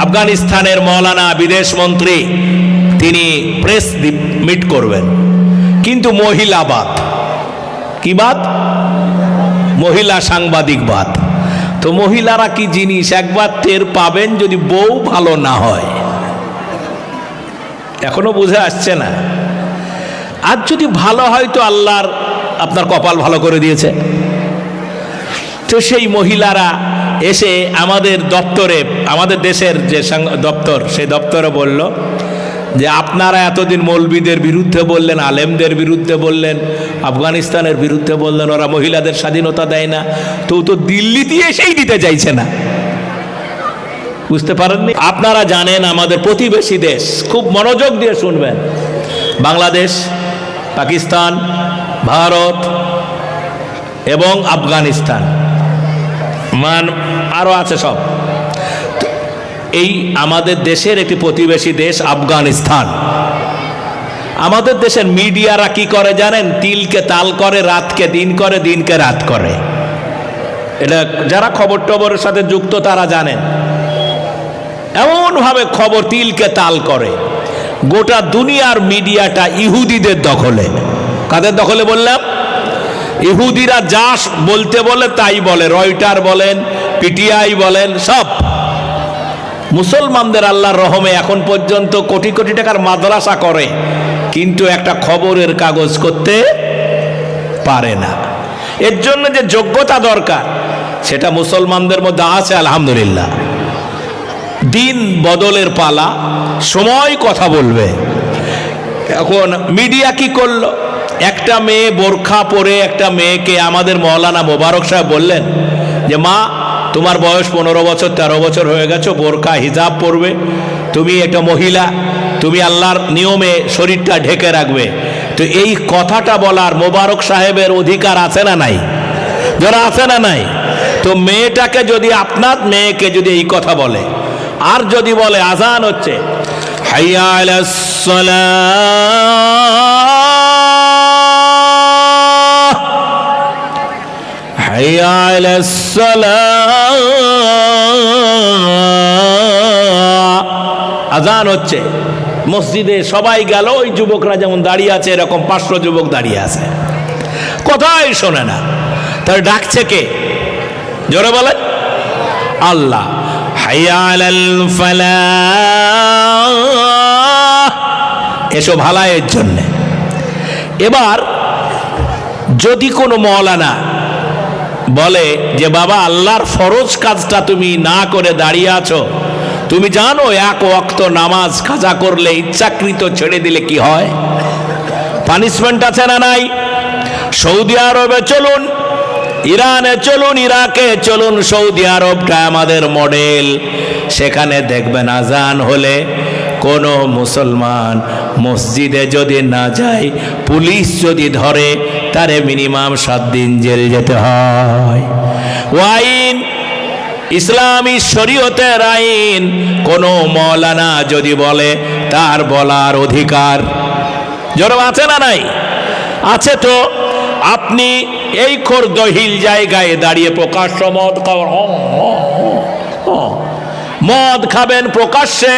আফগানিস্তানের মৌলানা বিদেশ মন্ত্রী, তিনি প্রেস মিট করবেন, কিন্তু মহিলাবাদ। কি বাদ? মহিলা সাংবাদিকবাদ। তো মহিলারা কি জিনিস একবার টের পাবেন যদি বউ ভালো না হয়। এখনো বুঝে আসছে না? আর যদি ভালো হয় তো আল্লাহর আপনার কপাল ভালো করে দিয়েছে। তো সেই মহিলারা এসে আমাদের দপ্তরে, আমাদের দেশের যে দপ্তর, সেই দপ্তরে বলল যে আপনারা এতদিন মৌলবীদের বিরুদ্ধে বললেন, আলেমদের বিরুদ্ধে বললেন, আফগানিস্তানের বিরুদ্ধে বললেন, ওরা মহিলাদের স্বাধীনতা দেয় না, তো দিল্লিতে এসেই দিতে চাইছে না। বুঝতে পারেননি? আপনারা জানেন আমাদের প্রতিবেশী দেশ, খুব মনোযোগ দিয়ে শুনবেন, বাংলাদেশ, পাকিস্তান, ভারত এবং আফগানিস্তান, আরও আছে সব। এই আমাদের দেশের একটি প্রতিবেশী দেশ আফগানিস্তান। আমাদের দেশের মিডিয়ারা কি করে জানেন? তিলকে তাল করে, রাতকে দিন করে, দিনকে রাত করে। এটা যারা খবর টবরের সাথে যুক্ত তারা জানেন। এমনভাবে খবর তিলকে তাল করে, গোটা দুনিয়ার মিডিয়াটা ইহুদিদের দখলে। কাদের দখলে বললাম? ইহুদিরা যা বলতে বলে তাই বলে। রয়টার বলেন, পিটিআই বলেন, সব। মুসলমানদের আল্লাহর রহমে এখন পর্যন্ত কোটি কোটি টাকার মাদ্রাসা করে, কিন্তু একটা খবরের কাগজ করতে পারে না। এর জন্য যে যোগ্যতা দরকার সেটা মুসলমানদের মধ্যে আছে, আলহামদুলিল্লাহ। দিন বদলের পালা, সময় কথা বলবে। এখন মিডিয়া কি করলো? একটা মেয়ে বোরখা পরে একটা মেয়েকে আমাদের মৌলানা মোবারক সাহেব বললেন যে মা, তোমার বয়স 15 বছর 13 বছর হয়ে গেছো, বোরখা হিজাব পরবে, তুমি একটা মহিলা, তুমি আল্লাহর নিয়মে শরীরটা ঢেকে রাখবে। তো এই কথাটা বলার মোবারক সাহেবের অধিকার আছে না নাই? যারা আছে না নাই? তো মেয়েটাকে যদি, আপনার মেয়েকে যদি এই কথা বলে, আর যদি বলে আজান হচ্ছে, হাইয়া আলাস সালাহ, হাইয়া আলাস সালাহ, আজান হচ্ছে, মসজিদে সবাই গেল, ওই যুবকরা যেমন দাঁড়িয়ে আছে এরকম 500 যুবক দাঁড়িয়ে আছে, কথাই শোনে না। তার ডাকছে কে? জোরে বলেন। আল্লাহ। হাইয়া আলাল ফালাহ, এসব হালায়ের জন্য। এবার যদি কোনো মৌলানা বলে যে বাবা আল্লাহর ফরজ কাজটা তুমি না করে দাঁড়িয়ে আছো, তুমি জানো এক ওয়াক্ত নামাজ কাজা করলে, ইচ্ছাকৃত ছেড়ে দিলে কি হয়? পানিশমেন্ট আছে না নাই? সৌদি আরবে চলুন, ইরানে চলুন, ইরাকে চলুন, সৌদি আরবটা আমাদের মডেল। সেখানে দেখবেন আজান হলে কোনো মুসলমান মসজিদে যদি না যায়, পুলিশ যদি ধরে তারে মিনিমাম 7 দিন জেল যেতে হয়। আইন ইসলামী শরীয়তের আইন। কোনো মৌলানা যদি বলে, তার বলার অধিকার জোর আছে না নাই? আছে। তো আপনি এই খোরদহিল জায়গায় দাঁড়িয়ে প্রকাশ্য মদ খাওয়ার, মদ খাবেন প্রকাশ্যে,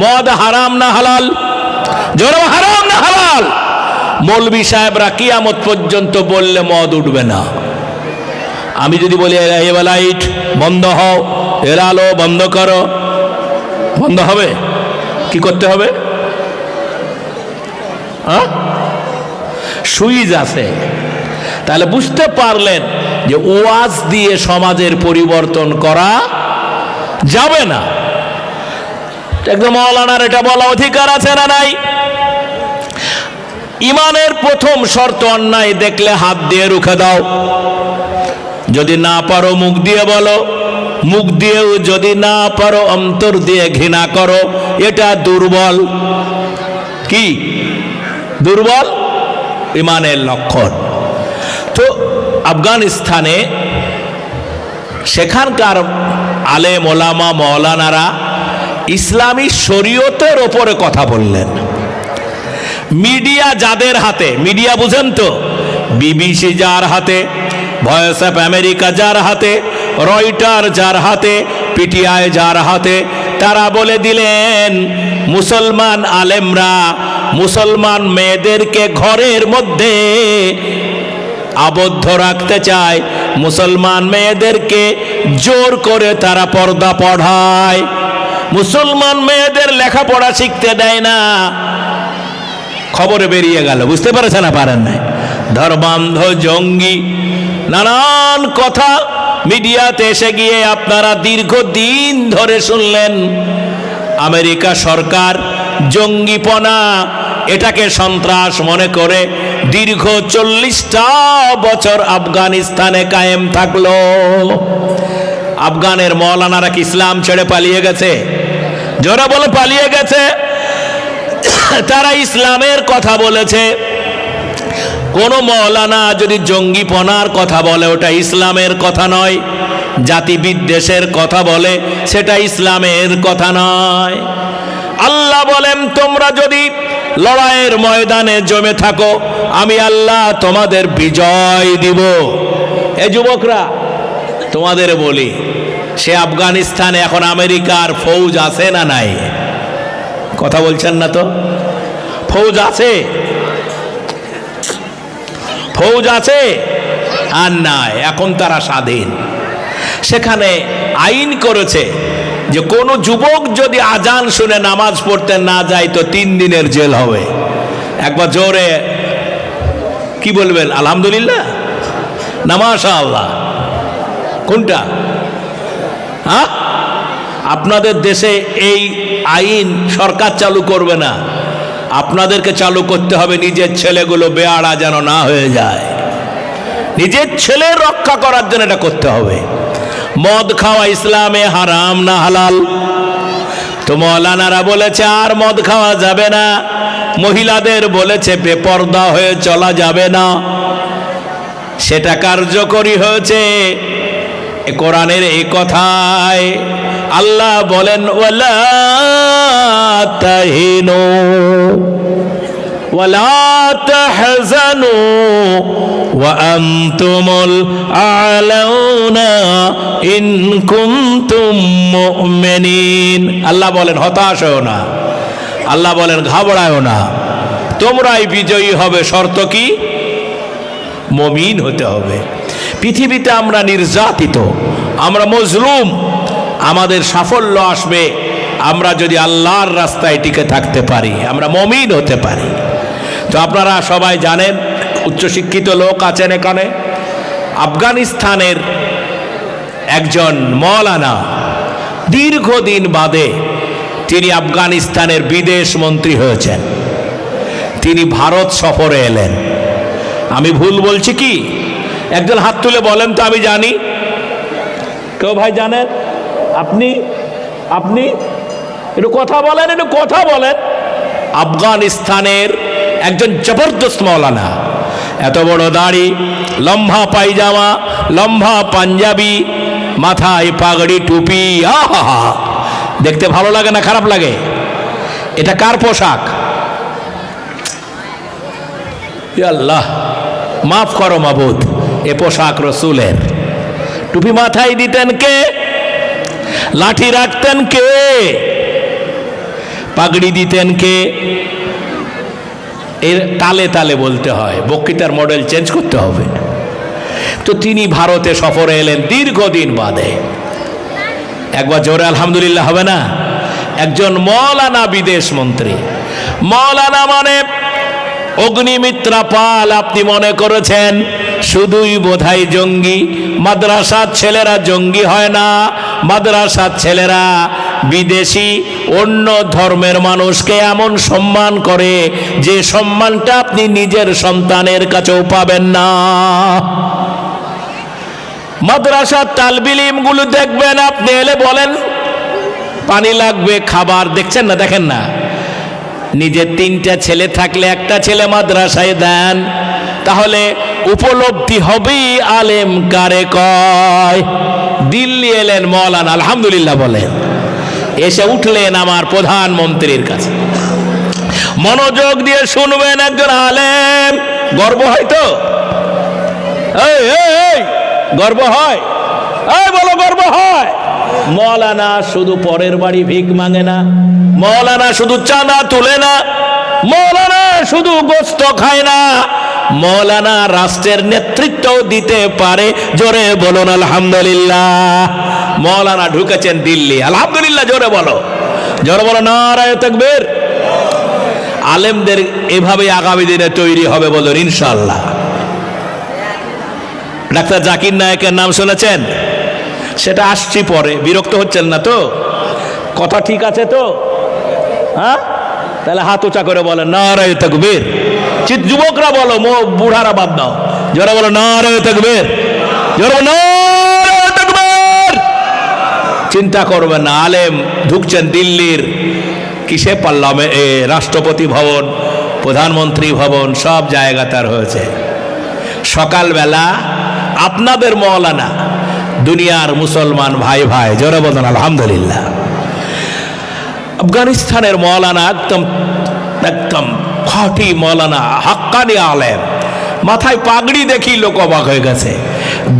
মদ হারাম না হালাল? জোর হারাম না হালাল? মৌলভী সাহেবরা কিয়ামত পর্যন্ত বললে মদ উঠবে না। আমি যদি বলি এ লাইট বন্ধ হও, এর আলো বন্ধ করো, বন্ধ হবে? কি করতে হবে? সুইচ আছে। তাহলে বুঝতে পারলেন যে ওয়াজ দিয়ে সমাজের পরিবর্তন করা যাবে না। একদম মৌলানার এটা বলা অধিকার আছে না নাই? ইমানের প্রথম শর্ত, অন্যায় দেখলে হাত দিয়ে রুখে দাও, যদি না পারো মুখ দিয়ে বলো, মুখ দিয়েও যদি না পারো অন্তর দিয়ে ঘৃণা করো। এটা দুর্বল, কি দুর্বল ইমানের লক্ষণ। তো আফগানিস্তানে সেখানকার আলেম ওলামা মৌলানারা ইসলামী শরীয়তের ওপরে কথা বললেন। মিডিয়া যাদের হাতে, মিডিয়া বুঝেন তো, বিবিসি যার হাতে, ভয়েস অফ আমেরিকা যার হাতে, রয়টার যার হাতে, পিটিআই যার হাতে, তারা বলে দিলেন মুসলমান আলেমরা মুসলমান মেয়েদেরকে ঘরের মধ্যে আবদ্ধ রাখতে চায়, মুসলমান মেয়েদেরকে জোর করে তারা পর্দা পড়ায়, মুসলমান মেয়েদের লেখাপড়া শিখতে দেয় না। খবরে বেরিয়ে গেল, বুঝতে পারছে না? পারেন নাই। ধর্মান্ধ জঙ্গি নানান কথা মিডিয়াতে এসে গিয়ে আপনারা দীর্ঘদিন ধরে শুনলেন। আমেরিকা সরকার জঙ্গিপনা এটাকে সন্ত্রাস মনে করে দীর্ঘ 40টা বছর আফগানিস্তানে কায়েম থাকলো। আফগানের মৌলানারা কি ইসলাম ছেড়ে পালিয়ে গেছে? যারা বলে পালিয়ে গেছে, তারা ইসলামের কথা বলেছে। কোন মৌলানা যদি জঙ্গিপনার কথা বলে ওটা ইসলামের কথা নয়, জাতি বিদ্বেষের কথা বলে সেটা ইসলামের কথা নয়। আল্লাহ বলেন তোমরা যদি লড়াইয়ের ময়দানে জমে থাকো আমি আল্লাহ তোমাদের বিজয় দিব। এ যুবকরা তোমাদের বলি, সে আফগানিস্তানে এখন আমেরিকার ফৌজ আছে না নাই? কথা বলছেন না তো? ফৌজ আছে, ফৌজ আছে আর নাই, এখন তারা স্বাধীন। সেখানে আইন করেছে যে কোনো যুবক যদি আজান শুনে নামাজ পড়তে না যায় তো 3 দিনের জেল হবে। একবার জোরে কি বলবেন? আলহামদুলিল্লাহ না মাশাআল্লাহ? কোনটা? হ্যাঁ, আপনাদের দেশে এই আইন সরকার চালু করবে না, আপনাদেরকে চালু করতে হবে নিজের ছেলেগুলো বেয়াড়া যেন না হয়ে যায়। নিজের ছেলে রক্ষা করার জন্য এটা করতে হবে। মদ খাওয়া ইসলামে হারাম না হালাল? তো মৌলানারা বলেছে আর মদ খাওয়া যাবে না, মহিলাদের বলেছে বেপর্দা হয়ে চলা যাবে না। সেটা কার্যকরী হয়েছে কোরআনের এই কথায়। আল্লাহ বলেন ওয়ালা তাহিনু ওয়ালা তাহজানু ওয়া আনতুমুল আলাউনা ইন কুনতুম মুমিনিন। আল্লাহ বলেন হতাশ হও না, আল্লাহ বলেন ঘাবড়ায়ও না, তোমরাই বিজয়ী হবে। শর্ত কি? মুমিন হতে হবে। পৃথিবীতে আমরা নির্যাতিত, আমরা মজলুম, আমাদের সাফল্য আসবে আমরা যদি আল্লাহর রাস্তায় টিকে থাকতে পারি, আমরা মুমিন হতে পারি। তো আপনারা সবাই জানেন, উচ্চশিক্ষিত লোক আছেন এখানে, আফগানিস্তানের একজন মৌলানা দীর্ঘদিন বাদে তিনি আফগানিস্তানের বিদেশ মন্ত্রী হয়েছেন। তিনি ভারত সফরে এলেন। আমি ভুল বলছি কি? একজন হাত তুলে বলেন তো, আমি জানি। কেউ ভাই জানেন? আপনি আপনি একটু কথা বলেন, একটু কথা বলেন। আফগানিস্তানের একজন জবরদস্ত মৌলানা, এত বড় দাড়ি, লম্বা পায়জামা, লম্বা পাঞ্জাবি, মাথায় পাগড়ি টুপি, আহা, দেখতে ভালো লাগে না খারাপ লাগে? এটা কার পোশাক? আল্লাহ মাফ করো মাবুদ, এ পোশাক রসুলের। টুপি মাথায় দিতেন কে? লাঠি রাখতেন কে? পাগড়ি দিতেন কে? এর তালে তালে বলতে হয়, বক্তৃতার মডেল চেঞ্জ করতে হবে। তো তিনি ভারতে সফরে এলেন দীর্ঘদিন বাদে। একবার জোরে আলহামদুলিল্লাহ হবে না? একজন মৌলানা বিদেশ মন্ত্রী। মৌলানা মানে অগ্নিমিত্রা পাল। আপনি মনে করেছেন শুধুই বোধহয় জঙ্গি? মাদ্রাসার ছেলেরা জঙ্গি হয় না। মাদ্রাসার ছেলেরা বিদেশি অন্য ধর্মের মানুষকে এমন সম্মান করে যে সম্মানটা আপনি নিজের সন্তানের কাছেও পাবেন না। মাদ্রাসার তালবিল ইলমগুলো দেখবেন, আপনি এলে বলেন পানি লাগবে, খাবার, দেখছেন না? দেখেন না? নিজের 3টা ছেলে থাকলে একটা ছেলে মাদ্রাসায় দেন, তাহলে উপলব্ধি হবেই আলেম কারে কয়। দিল্লি এলেন মৌলানা, আলহামদুলিল্লাহ বলেন, এসে উঠলেন আমার প্রধানমন্ত্রীর কাছে। মনোযোগ দিয়ে শুনবেন, একজন আলেম। গর্ব হয় তো? এই গর্ব হয়? এই বলো গর্ব হয়? মৌলানা শুধু পরের বাড়ি ভিক মাঙে না, মৌলানা শুধু চাঁদা তুলে না, মৌলানা শুধু গোস্ত খায় না, মৌলানা রাষ্ট্রের নেতৃত্ব দিতে পারে। জোরে বলুন আলহামদুলিল্লাহ। মৌলানা ঢুকেছেন দিল্লি, আলহামদুলিল্লাহ জোরে বলো, জোরে বলো নারায়ে তাকবীর। আলেমদের এভাবে আগামী দিনে তৈরি হবে বলুন ইনশাআল্লাহ। ডাক্তার জাকির নায়েকের নাম শুনেছেন? সেটা আসছি পরে, বিরক্ত হচ্ছেন না তো? কথা ঠিক আছে তো? হ্যাঁ, তাহলে হাত উঁচা করে বলেন নারায়ে তাকবীর। যুবকরা বলো, বুড়ারা বাদ দাও, যারা বলো নারায়ে তাকবীর, যারা নারায়ে তাকবীর। চিন্তা করবেন না, আলেম ঢুকছেন দিল্লির কিসে পার্লামেন্ট, রাষ্ট্রপতি ভবন, প্রধানমন্ত্রী ভবন, সব জায়গা তার হয়েছে। সকালবেলা আপনাদের মৌলানা, দুনিয়ার মুসলমান ভাই ভাই জোরে বলেন আলহামদুলিল্লাহ। আফগানিস্তানের মৌলানা একদম একদম খাঁটি মৌলানা, হাক্কানি আলেম। মাথায় পাগড়ি দেখি লোক অবাক হয়ে গেছে,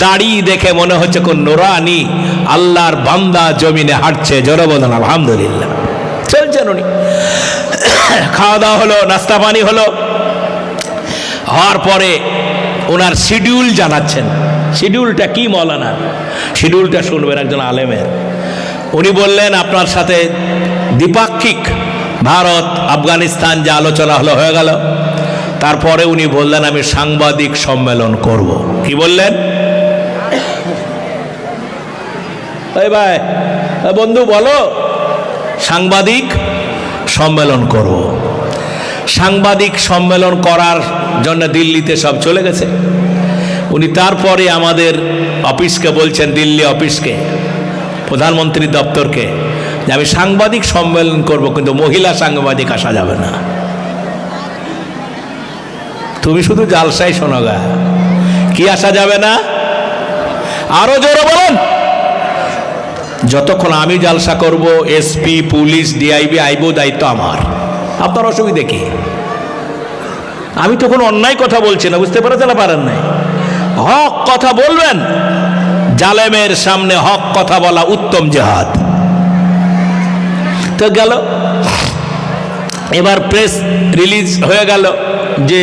দাড়ি দেখে মনে হচ্ছে কোন নুরানি আল্লাহর বান্দা জমিনে হাঁটছে। জোরে বলেন আলহামদুলিল্লাহ। চলছেন উনি, খাওয়া দাওয়া হলো, নাস্তা পানি হলো, হওয়ার পরে ওনার শিডিউল জানাচ্ছেন। শিডিউলটা কি মৌলানা? শিডিউলটা শুনবেন একজন আলেমের। উনি বললেন আপনার সাথে দ্বিপাক্ষিক ভারত আফগানিস্তান যে আলোচনা হলো হয়ে গেল, তারপরে উনি বললেন আমি সাংবাদিক সম্মেলন করব। কি বললেন? এই ভাই বন্ধু বলো, সাংবাদিক সম্মেলন করব। সাংবাদিক সম্মেলন করার জন্য দিল্লিতে সব চলে গেছে। উনি তারপরে আমাদের অফিসকে বলছেন, দিল্লি অফিসকে, প্রধানমন্ত্রী দপ্তরকে, যে আমি সাংবাদিক সম্মেলন করব, কিন্তু মহিলা সাংবাদিক আসা যাবে না। তুমি শুধু জালসাই শোনো গা, কি আসা যাবে না? আরো জোরে বলুন। যতক্ষণ আমি জালসা করব, এসপি, পুলিশ, ডিআইবি আইব, দায়িত্ব আমার। আপনার অসুবিধে কি? আমি তো কোনো অন্যায় কথা বলছি না, বুঝতে পেরেছেন না? পারেন নাই? হক কথা বলবেন। জালেমের সামনে হক কথা বলা উত্তম জিহাদ। তো গেল, এবার প্রেস রিলিজ হয়ে গেল যে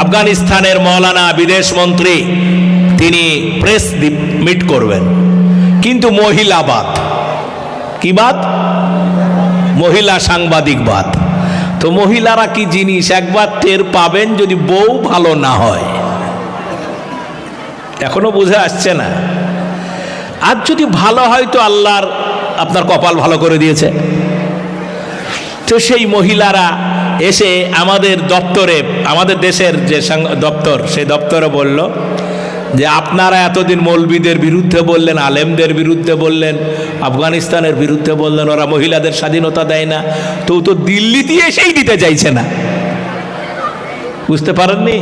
আফগানিস্তানের মৌলানা বিদেশ মন্ত্রী তিনি প্রেস মিট করবেন, কিন্তু মহিলা বাদ। কি বাদ? মহিলা সাংবাদিক বাদ। তো মহিলারা কি জিনিস একবার টের পাবেন যদি বউ ভালো না হয়। এখনো বুঝে আসছে না? আর যদি ভালো হয় তো আল্লাহর আপনার কপাল ভালো করে দিয়েছে। তো সেই মহিলারা এসে আমাদের দপ্তরে, আমাদের দেশের যে দপ্তর, সেই দপ্তরে বলল যে আপনারা এতদিন মৌলবীদের বিরুদ্ধে বললেন, আলেমদের বিরুদ্ধে বললেন, আফগানিস্তানের বিরুদ্ধে বললেন, ওরা মহিলাদের স্বাধীনতা দেয় না, তো তো দিল্লিতে এসেই দিতে চাইছে না। বুঝতে পারেননি?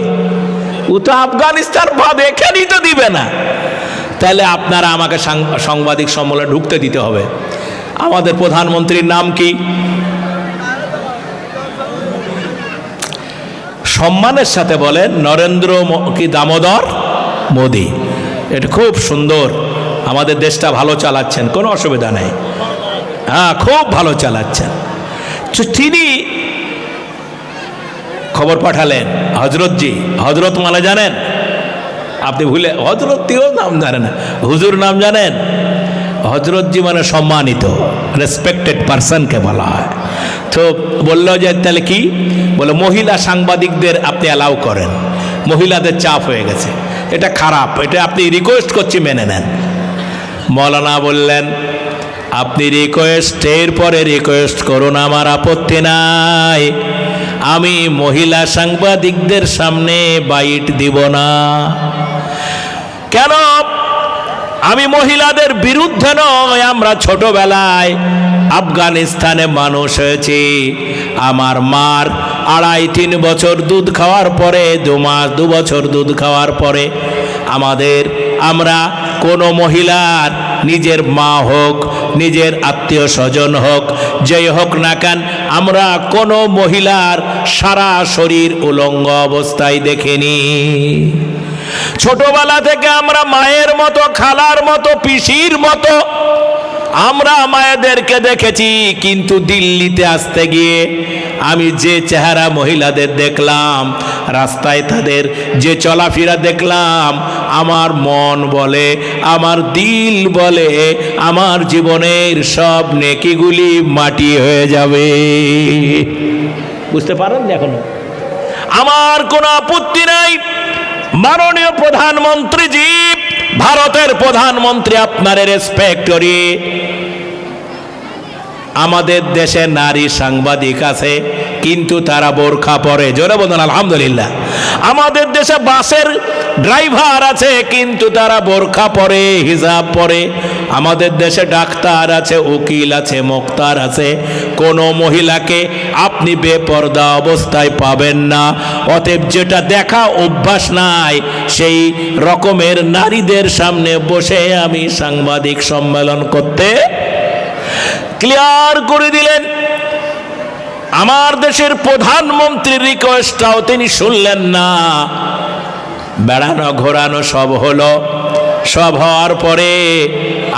ও তো আফগানিস্তান বাদ এখানেই তো দিবে না। তাহলে আপনারা আমাকে সাংবাদিক সম্মেলনে ঢুকতে দিতে হবে। আমাদের প্রধানমন্ত্রীর নাম কি? সম্মানের সাথে বলেন নরেন্দ্র কি দামোদর মোদি। এটা খুব সুন্দর, আমাদের দেশটা ভালো চালাচ্ছেন, কোনো অসুবিধা নেই। হ্যাঁ, খুব ভালো চালাচ্ছেন। তিনি খবর পাঠালেন, হজরতজি, হজরত মানে জানেন আপনি? ভুলে হজরতজিও নাম জানেন না, হুজুর নাম জানেন? হজরতজি মানে সম্মানিত, রেসপেক্টেড পারসনকে বলা হয়। তো বললো যে তাহলে কি? বলে মহিলা সাংবাদিকদের আপনি অ্যালাউ করেন, মহিলাদের চাপ হয়ে গেছে, এটা খারাপ, এটা আপনি রিকোয়েস্ট করছি মেনে নেন। মৌলানা বললেন আপনি রিকোয়েস্টের পরে রিকোয়েস্ট করুন, আমার আপত্তি নাই, আমি মহিলা সাংবাদিকদের সামনে বাইট দিব না। কেন? আমি মহিলাদের বিরুদ্ধে নয়, আমরা ছোটবেলায় আফগানিস্তানে মানুষ হয়েছি। আমার মার 2.5-3 বছর দুধ খাওয়ার পরে, 2 মাস 2 বছর দুধ খাওয়ার পরে আমরা কোনো মহিলার, নিজের মা হোক, নিজের আত্মীয় স্বজন হোক, যেই হোক না কেন, আমরা কোনো মহিলার সারা শরীর উলঙ্গ অবস্থায় দেখিনি। ছোটবেলা থেকে আমরা মায়ের মতো, খালার মতো, পিসির মতো আমরা মায়েদেরকে দেখেছি, কিন্তু দিল্লিতে আসতে গিয়ে আমি যে চেহারা মহিলাদের দেখলাম, রাস্তায় তাদের যে চলাফেরা দেখলাম, আমার মন বলে, আমার দিল বলে, আমার জীবনের সব নেকিগুলি মাটি হয়ে যাবে। বুঝতে পারেন না এখনো? আমার কোনো আপত্তি নাই, মাননীয় প্রধানমন্ত্রীজি, ভারতের প্রধানমন্ত্রী আপনারে রেসপেক্ট করি। আমাদের দেশে নারী সাংবাদিক আছে, কিন্তু তারা বোরখা পরে। জোরে বলুন আলহামদুলিল্লাহ। আমাদের দেশে বাসের ড্রাইভার আছে, কিন্তু তারা বোরখা পরে, হিজাব পরে। আমাদের দেশে ডাক্তার আছে, উকিল আছে, মুক্তার আছে। কোনো মহিলাকে আপনি বেপরদা অবস্থায় পাবেন না। অতএব যেটা দেখা অভ্যাস নাই, সেই রকমের নারীদের সামনে বসে আমি সাংবাদিক সম্মেলন করতে ক্লিয়ার করে দিলেন। আমার দেশের প্রধানমন্ত্রীর রিকোয়েস্টটাও তিনি শুনলেন না। বেড়ানো ঘোরানো সব হলো। সব হওয়ার পরে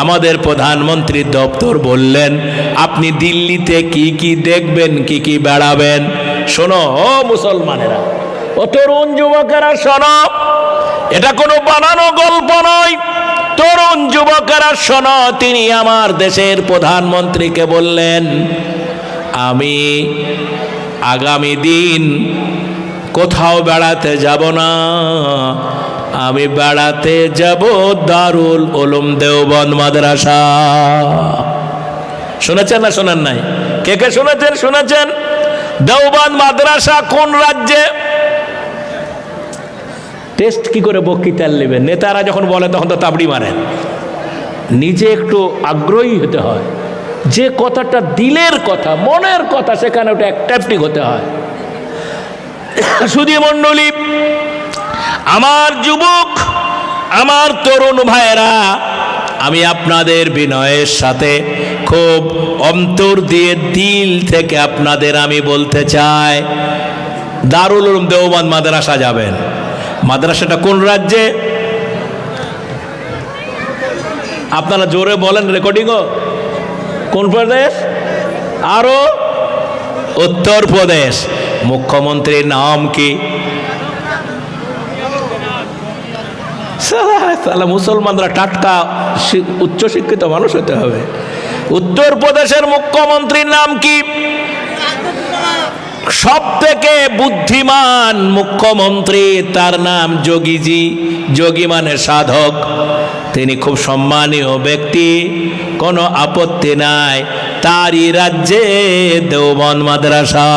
আমাদের প্রধানমন্ত্রীর দপ্তর বললেন, আপনি দিল্লিতে কি কি দেখবেন, কি কি বেড়াবেন। শোনো ও মুসলমানেরা, ও তরুণ যুবকেরা শোনো, এটা কোনো বানানো গল্প নয়। তরুণ যুবকেরা শোনো, তিনি আমার দেশের প্রধানমন্ত্রীকে বললেন, আমি আগামী দিন কোথাও বেড়াতে যাব না, আমি বেড়াতে যাব দারুল উলুম দেওবন্দ মাদ্রাসা। শুনেছেন না শোনেন নাই? কে কে শুনেছেন? শুনেছেন? দেওবন্দ মাদ্রাসা কোন রাজ্যে? টেস্ট কি করে বক্তৃতার নেবেন? নেতারা যখন বলে তখন তো তাবড়ি মারেন। নিজে একটু আগ্রহী হতে হয়, যে কথাটা দিলের কথা, মনের কথা, সেখানে ওটা অ্যাক্টিভ হতে হয়। সুধী মণ্ডলী, আমার যুবক, আমার তরুণ ভাইয়েরা, আমি আপনাদের বিনয়ের সাথে খুব অন্তর দিয়ে দিল থেকে আপনাদের আমি বলতে চাই, দারুল উলুম দেওবন্দ মাদ্রাসা যাবেন। মাদ্রাসাটা কোন রাজ্যে? আপনারা জোরে বলেন, রেকর্ডিংও। কোন প্রদেশ? আরো উত্তর প্রদেশ। মুখ্যমন্ত্রীর নাম কি? মুসলমানরা টাটকা উচ্চশিক্ষিত মানুষ হতে হবে। উত্তর প্রদেশের মুখ্যমন্ত্রীর নাম কি? সব থেকে বুদ্ধিমান মুখ্যমন্ত্রী, তার নাম যোগীজি। যোগী মানে সাধক। তিনি খুব সম্মানীয় ব্যক্তি, কোনো আপত্তি নাই। তারই রাজ্যে দেওবন্দ মাদ্রাসা।